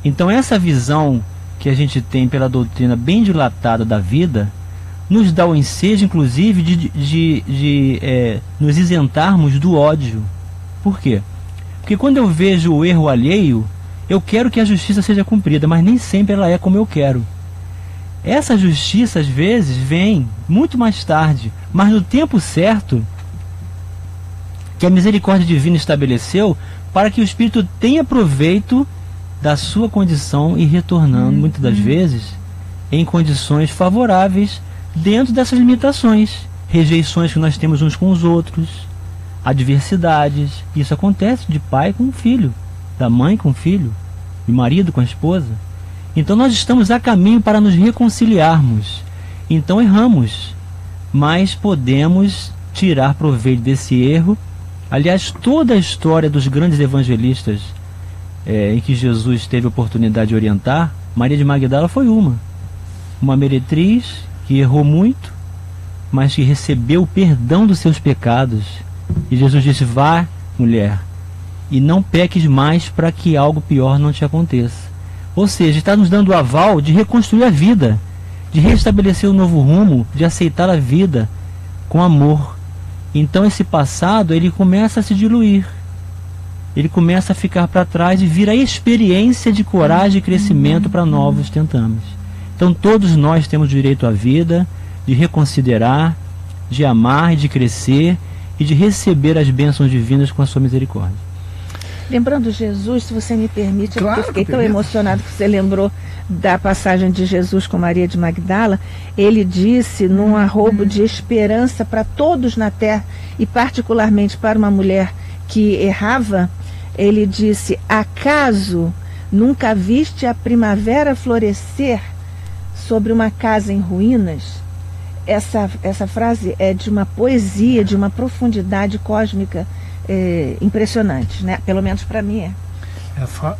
Então essa visão que a gente tem pela doutrina bem dilatada da vida nos dá o ensejo, inclusive, de nos isentarmos do ódio. Por quê? Porque quando eu vejo o erro alheio, eu quero que a justiça seja cumprida, mas nem sempre ela é como eu quero. Essa justiça, às vezes, vem muito mais tarde, mas no tempo certo que a misericórdia divina estabeleceu para que o espírito tenha proveito da sua condição e retornando, muitas das vezes, em condições favoráveis dentro dessas limitações, rejeições que nós temos uns com os outros, adversidades. Isso acontece de pai com filho, da mãe com filho, de marido com a esposa. Então nós estamos a caminho para nos reconciliarmos. Então erramos, mas podemos tirar proveito desse erro. Aliás, toda a história dos grandes evangelistas em que Jesus teve a oportunidade de orientar, Maria de Magdala foi uma meretriz que errou muito, mas que recebeu o perdão dos seus pecados. E Jesus disse: vá, mulher, e não peques mais para que algo pior não te aconteça. Ou seja, está nos dando o aval de reconstruir a vida, de restabelecer um novo rumo, de aceitar a vida com amor. Então esse passado, ele começa a se diluir, ele começa a ficar para trás e vira experiência de coragem e crescimento para novos tentames. Então todos nós temos direito à vida, de reconsiderar, de amar e de crescer e de receber as bênçãos divinas com a sua misericórdia. Lembrando Jesus, se você me permite, Claro, eu fiquei tão emocionado que você lembrou da passagem de Jesus com Maria de Magdala. Ele disse, num arrobo de esperança para todos na terra, e particularmente para uma mulher que errava, ele disse: acaso nunca viste a primavera florescer sobre uma casa em ruínas? Essa frase é de uma poesia, de uma profundidade cósmica impressionante, né? Pelo menos para mim é. Só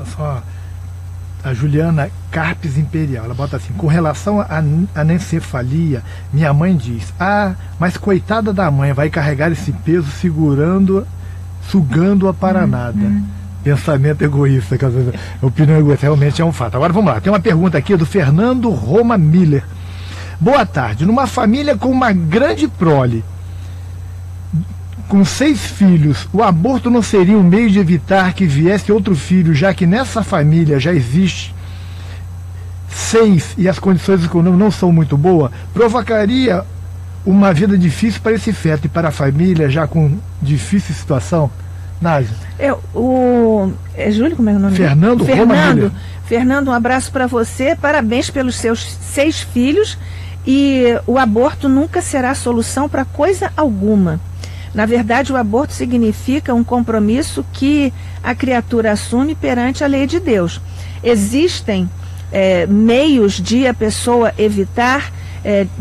a Juliana Carpes Imperial, ela bota assim: com relação à anencefalia, minha mãe diz: mas coitada da mãe, vai carregar esse peso sugando-a para nada. Pensamento egoísta, opinião egoísta, realmente é um fato. Agora vamos lá, tem uma pergunta aqui do Fernando Roma Miller. Boa tarde. Numa família com uma grande prole, com 6 filhos, o aborto não seria um meio de evitar que viesse outro filho, já que nessa família já existe 6 e as condições econômicas não são muito boas? Provocaria uma vida difícil para esse feto e para a família já com difícil situação? Nádia. Júlio, como é o nome? Fernando. Fernando, um abraço para você, parabéns pelos seus 6 filhos, e o aborto nunca será solução para coisa alguma. Na verdade, o aborto significa um compromisso que a criatura assume perante a lei de Deus. Existem meios de a pessoa evitar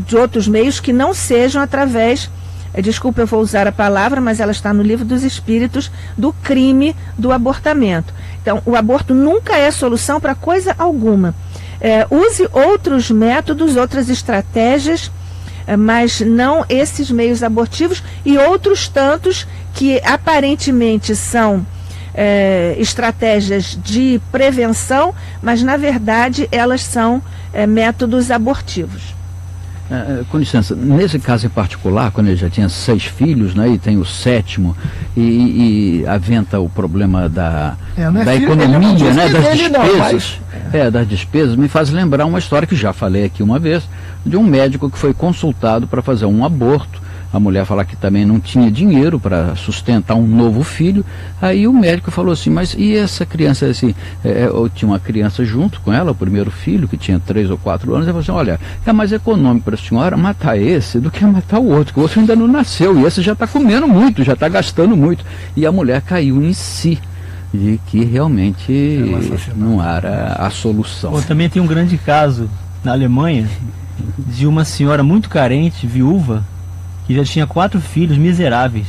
de outros meios que não sejam através, desculpa, eu vou usar a palavra, mas ela está no Livro dos Espíritos, do crime do abortamento. Então, o aborto nunca é solução para coisa alguma. Use outros métodos, outras estratégias, mas não esses meios abortivos e outros tantos que aparentemente são estratégias de prevenção, mas na verdade elas são métodos abortivos. Com licença, nesse caso em particular, quando ele já tinha 6 filhos, né, e tem o 7º, e aventa o problema da economia, né, das despesas, das despesas, me faz lembrar uma história que já falei aqui uma vez, de um médico que foi consultado para fazer um aborto. A mulher falou que também não tinha dinheiro para sustentar um novo filho. Aí o médico falou assim: mas e essa criança assim? Eu tinha uma criança junto com ela, o primeiro filho, que tinha 3 ou 4 anos. Ele falou assim: olha, é mais econômico para a senhora matar esse do que matar o outro, que o outro ainda não nasceu, e esse já está comendo muito, já está gastando muito. E a mulher caiu em si, de que realmente não era a solução. Também tem um grande caso na Alemanha de uma senhora muito carente, viúva, que já tinha 4 filhos miseráveis,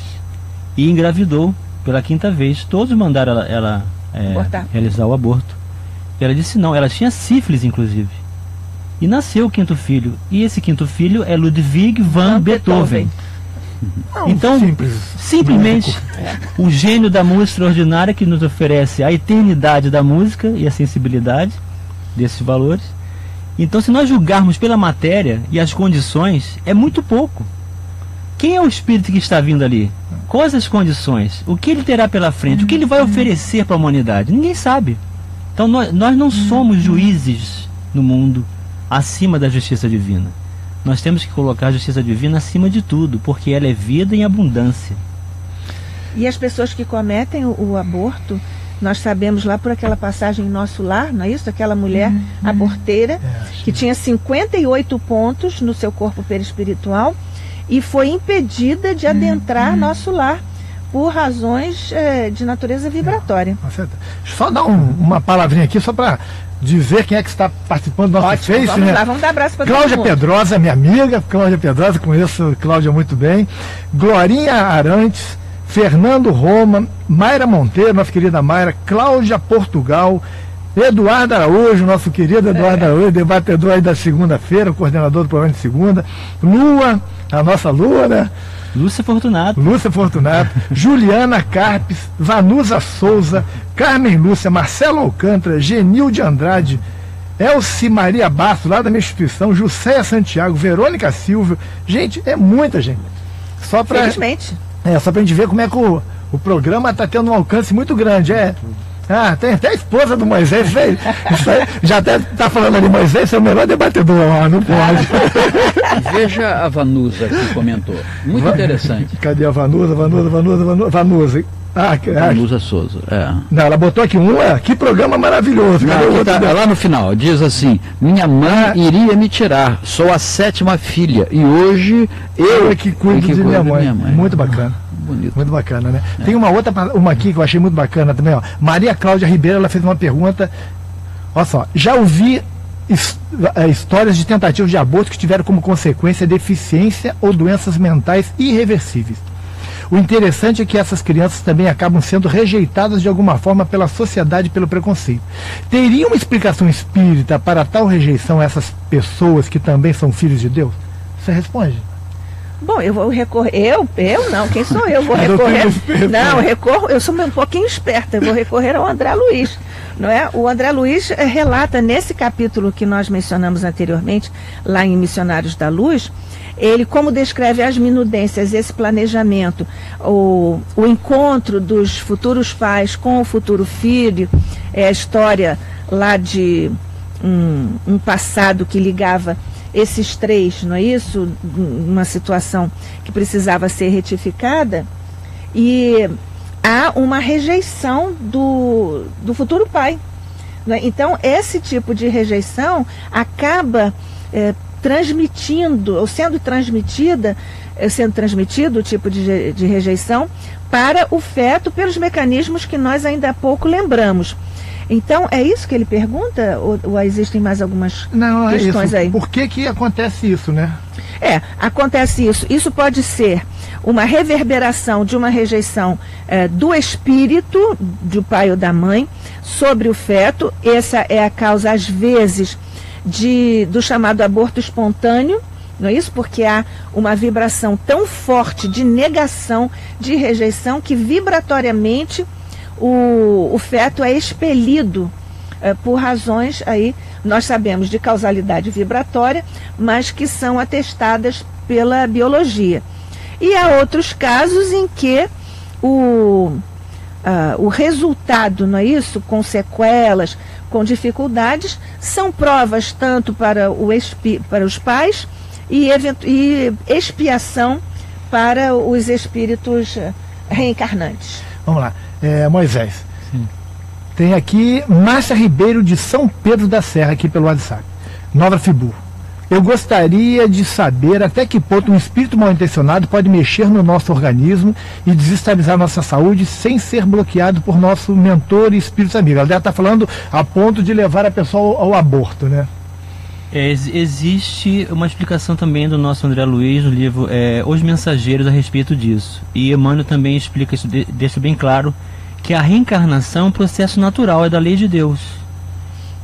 e engravidou pela 5ª vez, todos mandaram ela realizar o aborto. E ela disse não, ela tinha sífilis inclusive. E nasceu o 5º filho. E esse 5º filho é Ludwig van Beethoven. Então, simplesmente, o gênio da música extraordinária que nos oferece a eternidade da música e a sensibilidade desses valores. Então, se nós julgarmos pela matéria e as condições, é muito pouco. Quem é o espírito que está vindo ali? Quais as condições? O que ele terá pela frente? O que ele vai oferecer para a humanidade? Ninguém sabe. Então, nós não somos juízes no mundo acima da justiça divina. Nós temos que colocar a justiça divina acima de tudo, porque ela é vida em abundância. E as pessoas que cometem o aborto, nós sabemos lá por aquela passagem em Nosso Lar, não é isso? Aquela mulher aborteira, que tinha 58 pontos no seu corpo perispiritual e foi impedida de adentrar Nosso Lar por razões de natureza vibratória. Só dar uma palavrinha aqui, só para dizer quem é que está participando do nosso Face, vamos lá, vamos dar abraço para Cláudia Pedrosa, minha amiga, Cláudia Pedrosa, conheço Cláudia muito bem, Glorinha Arantes, Fernando Roma, Mayra Monteiro, nossa querida Mayra, Cláudia Portugal, Eduardo Araújo, nosso querido Eduardo Araújo, debatedor aí da segunda-feira, coordenador do programa de segunda, Lua, a nossa Lua, né? Lúcia Fortunato, Juliana Carpes, Vanusa Souza, Carmen Lúcia, Marcelo Alcântara, Genil de Andrade, Elci Maria Basso, lá da minha instituição, Jusceia Santiago, Verônica Silva. Gente, é muita gente. Só pra gente ver como é que o programa está tendo um alcance muito grande. Tem até a esposa do Moisés, já até está falando ali, Moisés é o melhor debatedor, não pode. Veja a Vanusa que comentou, muito interessante. Cadê a Vanusa? Vanusa Souza. Não, ela botou aqui que programa maravilhoso. Não, lá no final, diz assim, minha mãe iria me tirar, sou a 7ª filha e hoje eu é que cuido de minha mãe. Muito bacana. Bonito. Muito bacana, né? Tem uma aqui que eu achei muito bacana também, ó. Maria Cláudia Ribeiro, ela fez uma pergunta. Olha só, já ouvi histórias de tentativas de aborto que tiveram como consequência deficiência ou doenças mentais irreversíveis. O interessante é que essas crianças também acabam sendo rejeitadas de alguma forma pela sociedade e pelo preconceito. Teria uma explicação espírita para tal rejeição a essas pessoas que também são filhos de Deus? Você responde. Bom, eu vou recorrer. Eu não, quem sou eu? Vou recorrer. Não, eu sou um pouquinho esperta, eu vou recorrer ao André Luiz. Não é? O André Luiz relata nesse capítulo que nós mencionamos anteriormente, lá em Missionários da Luz, ele como descreve as minudências, esse planejamento, o encontro dos futuros pais com o futuro filho, a história lá de um passado que ligava esses três, não é isso? Uma situação que precisava ser retificada, e há uma rejeição do futuro pai. Não é? Então, esse tipo de rejeição acaba transmitindo, ou sendo transmitido o tipo de rejeição para o feto pelos mecanismos que nós ainda há pouco lembramos. Então, é isso que ele pergunta? Ou existem mais algumas questões aí? Por que acontece isso, né? Acontece isso. Isso pode ser uma reverberação de uma rejeição do espírito, do pai ou da mãe, sobre o feto. Essa é a causa, às vezes, do chamado aborto espontâneo, não é isso? Porque há uma vibração tão forte de negação, de rejeição, que vibratoriamente o feto é expelido por razões aí, nós sabemos, de causalidade vibratória, mas que são atestadas pela biologia. E há outros casos em que o resultado, não é isso? Com sequelas, com dificuldades, são provas tanto para os pais e expiação para os espíritos reencarnantes. Vamos lá. Moisés. Sim. Tem aqui Márcia Ribeiro de São Pedro da Serra, aqui pelo WhatsApp. Nova Friburgo. Eu gostaria de saber até que ponto um espírito mal intencionado pode mexer no nosso organismo e desestabilizar nossa saúde sem ser bloqueado por nosso mentor e espírito amigo. Ela deve estar falando a ponto de levar a pessoa ao aborto, né? Existe uma explicação também do nosso André Luiz no livro Os Mensageiros a respeito disso. E Emmanuel também explica isso, deixa bem claro que a reencarnação é um processo natural, é da lei de Deus.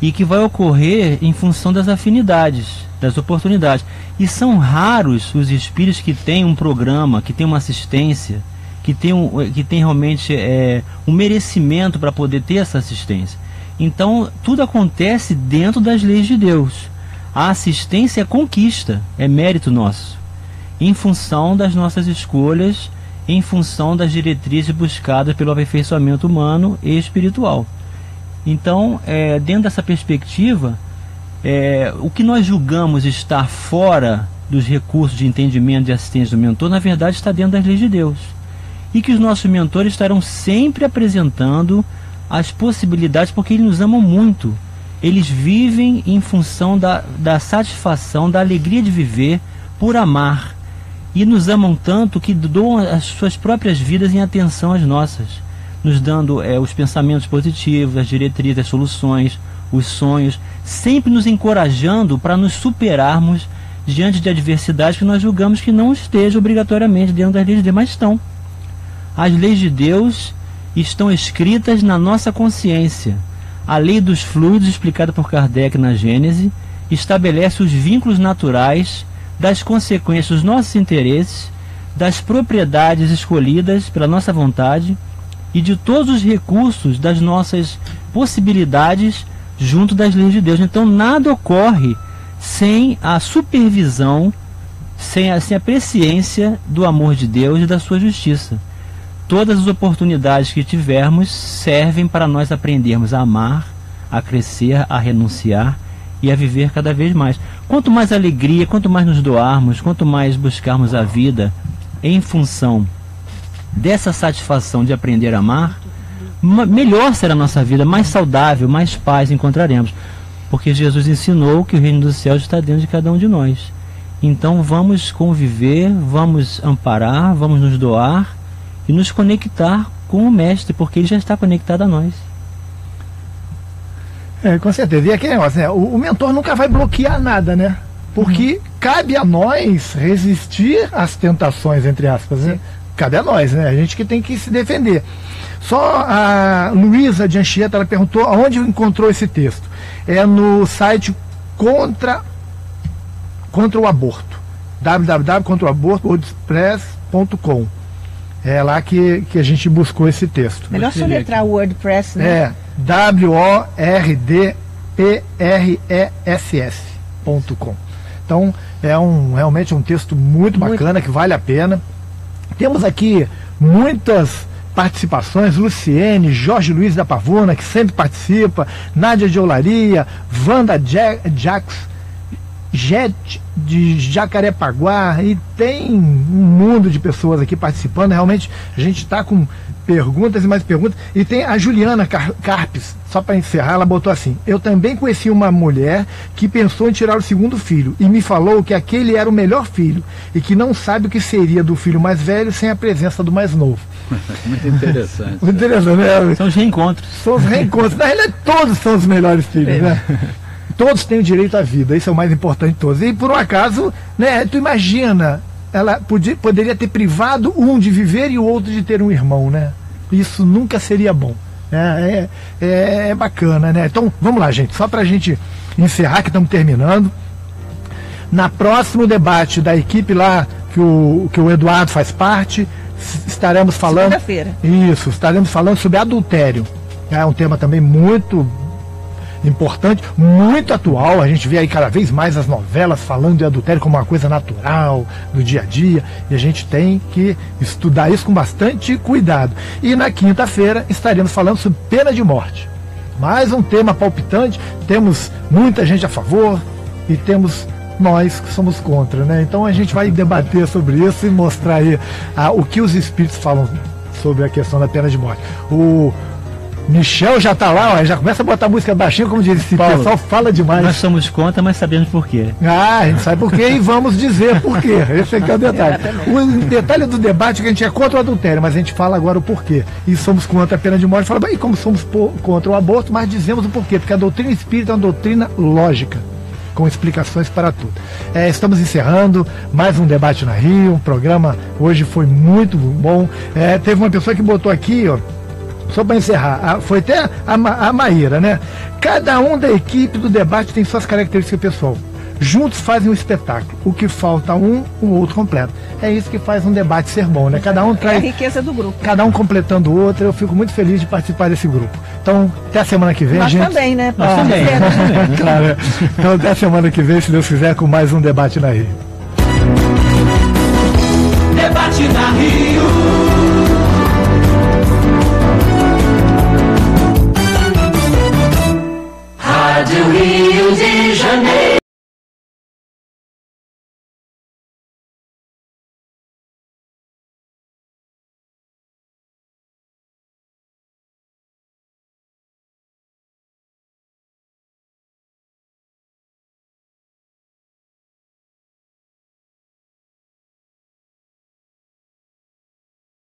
E que vai ocorrer em função das afinidades, das oportunidades. E são raros os espíritos que têm um programa, que têm uma assistência, que tem realmente um merecimento para poder ter essa assistência. Então, tudo acontece dentro das leis de Deus. A assistência é conquista, é mérito nosso, em função das nossas escolhas, em função das diretrizes buscadas pelo aperfeiçoamento humano e espiritual. Então, dentro dessa perspectiva, o que nós julgamos estar fora dos recursos de entendimento e assistência do mentor, na verdade está dentro das leis de Deus. E que os nossos mentores estarão sempre apresentando as possibilidades, porque eles nos amam muito. Eles vivem em função da satisfação, da alegria de viver, por amar. E nos amam tanto que doam as suas próprias vidas em atenção às nossas, nos dando os pensamentos positivos, as diretrizes, as soluções, os sonhos, sempre nos encorajando para nos superarmos diante de adversidades que nós julgamos que não estejam obrigatoriamente dentro das leis de Deus, mas estão. As leis de Deus estão escritas na nossa consciência. A lei dos fluidos, explicada por Kardec na Gênese, estabelece os vínculos naturais das consequências dos nossos interesses, das propriedades escolhidas pela nossa vontade e de todos os recursos das nossas possibilidades junto das leis de Deus. Então nada ocorre sem a supervisão, sem a presciência do amor de Deus e da sua justiça. Todas as oportunidades que tivermos servem para nós aprendermos a amar, a crescer, a renunciar e a viver cada vez mais. Quanto mais alegria, quanto mais nos doarmos, quanto mais buscarmos a vida em função dessa satisfação de aprender a amar, melhor será a nossa vida, mais saudável, mais paz encontraremos. Porque Jesus ensinou que o reino dos céus está dentro de cada um de nós. Então vamos conviver, vamos amparar, vamos nos doar e nos conectar com o Mestre, porque ele já está conectado a nós. Com certeza. E aquele negócio, né? O mentor nunca vai bloquear nada, né? Porque cabe a nós resistir às tentações, entre aspas, né? Cabe a nós, né? A gente que tem que se defender. Só a Luísa de Anchieta, ela perguntou aonde encontrou esse texto. É no site contra o aborto, www.contraoaborto.wordpress.com. É lá que a gente buscou esse texto. Melhor soletrar o WordPress, né? É wordpress.com. Então realmente um texto muito bacana, que vale a pena. Temos aqui muitas participações: Luciene, Jorge Luiz da Pavuna, que sempre participa, Nádia de Olaria, Wanda Jax, Jet de Jacarepaguá, e tem um mundo de pessoas aqui participando. Realmente a gente está com perguntas e mais perguntas. E tem a Juliana Carpes, só para encerrar, ela botou assim: eu também conheci uma mulher que pensou em tirar o segundo filho e me falou que aquele era o melhor filho e que não sabe o que seria do filho mais velho sem a presença do mais novo. Muito interessante. Muito interessante, né? São os reencontros. São os reencontros. Na realidade, todos são os melhores filhos, né? Todos têm o direito à vida, isso é o mais importante de todos. E por um acaso, né, tu imagina, ela poderia ter privado um de viver e o outro de ter um irmão, né? Isso nunca seria bom. É bacana, né? Então, vamos lá, gente, só pra gente encerrar, que estamos terminando. Na próximo debate da equipe lá, que o Eduardo faz parte, estaremos falando... Segunda-feira. Isso, estaremos falando sobre adultério. É um tema também muito importante, muito atual. A gente vê aí cada vez mais as novelas falando de adultério como uma coisa natural do dia a dia, e a gente tem que estudar isso com bastante cuidado. E na quinta-feira estaremos falando sobre pena de morte. Mais um tema palpitante. Temos muita gente a favor e temos nós que somos contra, né? Então a gente vai debater sobre isso e mostrar aí o que os espíritos falam sobre a questão da pena de morte. O Michel já está lá, ó, já começa a botar música baixinho, como diz esse Paulo, pessoal fala demais. Nós somos contra, mas sabemos por quê. A gente sabe por quê e vamos dizer por quê. Esse aqui é o detalhe. O detalhe do debate é que a gente é contra o adultério, mas a gente fala agora o porquê. E somos contra a pena de morte. Fala, bem, como somos contra o aborto, mas dizemos o porquê. Porque a doutrina espírita é uma doutrina lógica. com explicações para tudo. Estamos encerrando mais um Debate na Rio, um programa hoje foi muito bom. Teve uma pessoa que botou aqui, ó, só para encerrar, foi até a Maíra, né? Cada um da equipe do debate tem suas características pessoal. Juntos fazem um espetáculo. O que falta um, o outro completa. É isso que faz um debate ser bom, né? Cada um traz... É a riqueza do grupo. Cada um completando o outro. Eu fico muito feliz de participar desse grupo. Então, até a semana que vem, Nós gente. Também, né? Nós também. Claro. Então, até a semana que vem, se Deus quiser, com mais um Debate na Rio. Debate na Rio. Rádio Rio de Janeiro.